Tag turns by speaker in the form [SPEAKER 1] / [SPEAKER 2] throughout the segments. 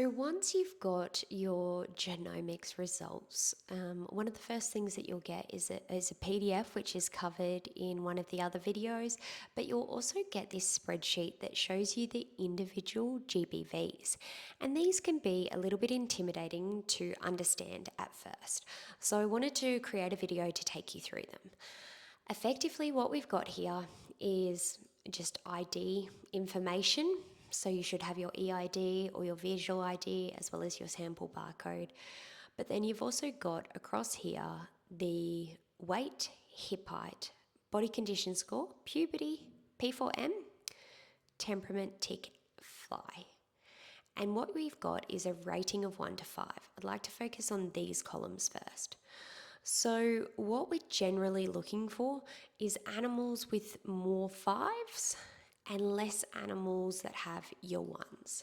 [SPEAKER 1] So once you've got your genomics results, one of the first things that you'll get is a PDF, which is covered in one of the other videos, but you'll also get this spreadsheet that shows you the individual GBVs. And these can be a little bit intimidating to understand at first. So I wanted to create a video to take you through them. Effectively, what we've got here is just ID information. So you should have your EID or your visual ID as well as your sample barcode. But then you've also got across here the weight, hip height, body condition score, puberty, P4M, temperament, tick, fly. And what we've got is a rating of 1 to 5. I'd like to focus on these columns first. So what we're generally looking for is animals with more 5s and less animals that have your 1s.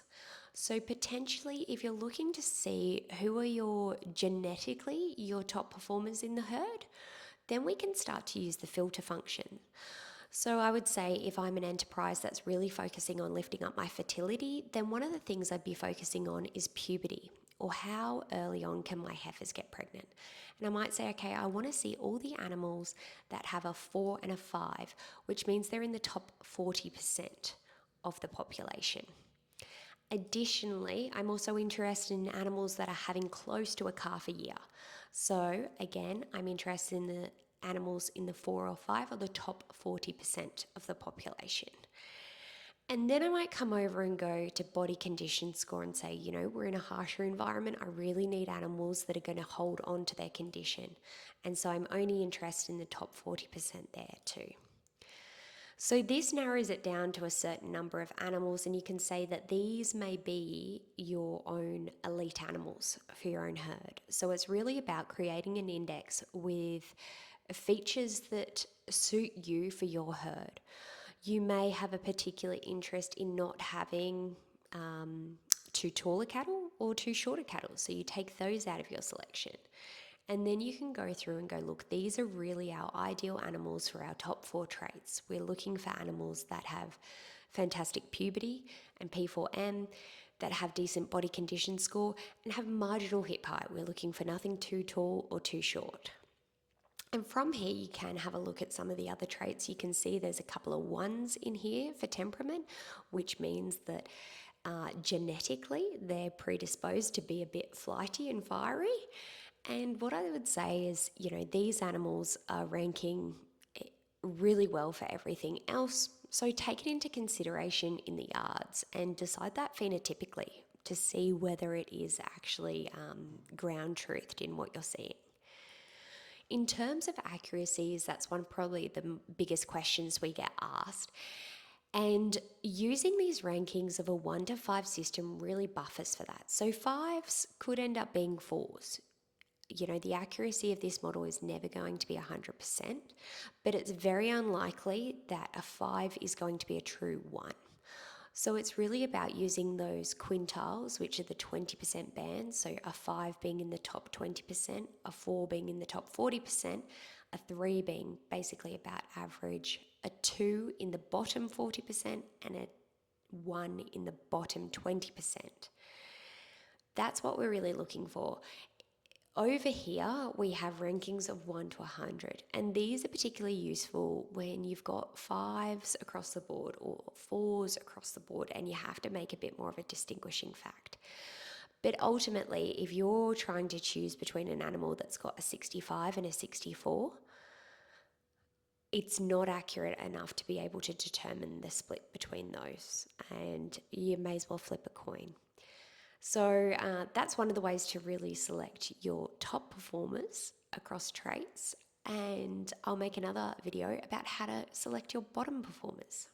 [SPEAKER 1] So potentially if you're looking to see who are genetically your top performers in the herd, then we can start to use the filter function. So I would say if I'm an enterprise that's really focusing on lifting up my fertility, then one of the things I'd be focusing on is puberty, or how early on can my heifers get pregnant. And I might say, okay, I want to see all the animals that have a 4 and a 5, which means they're in the top 40% of the population. Additionally, I'm also interested in animals that are having close to a calf a year. So again, I'm interested in the animals in the 4 or 5 or the top 40% of the population. And then I might come over and go to body condition score and say, you know, we're in a harsher environment. I really need animals that are going to hold on to their condition. And so I'm only interested in the top 40% there too. So this narrows it down to a certain number of animals, and you can say that these may be your own elite animals for your own herd. So it's really about creating an index with features that suit you for your herd. You may have a particular interest in not having too taller cattle or too shorter cattle, so you take those out of your selection. And then you can go through and go, look, these are really our ideal animals for our top 4 traits. We're looking for animals that have fantastic puberty and P4M, that have decent body condition score, and have marginal hip height. We're looking for nothing too tall or too short. And from here, you can have a look at some of the other traits. You can see there's a couple of 1s in here for temperament, which means that genetically they're predisposed to be a bit flighty and fiery. And what I would say is, you know, these animals are ranking really well for everything else. So take it into consideration in the yards and decide that phenotypically to see whether it is actually ground truthed in what you're seeing. In terms of accuracies, that's one probably the biggest questions we get asked. And using these rankings of a 1 to 5 system really buffers for that. So 5s could end up being 4s. You know, the accuracy of this model is never going to be 100%, but it's very unlikely that a 5 is going to be a true 1. So it's really about using those quintiles, which are the 20% band. So a 5 being in the top 20%, a 4 being in the top 40%, a 3 being basically about average, a 2 in the bottom 40%, and a 1 in the bottom 20%. That's what we're really looking for. Over here, we have rankings of 1 to 100, and these are particularly useful when you've got 5s across the board or 4s across the board, and you have to make a bit more of a distinguishing fact. But ultimately, if you're trying to choose between an animal that's got a 65 and a 64, it's not accurate enough to be able to determine the split between those, and you may as well flip a coin. So that's one of the ways to really select your top performers across traits, and I'll make another video about how to select your bottom performers.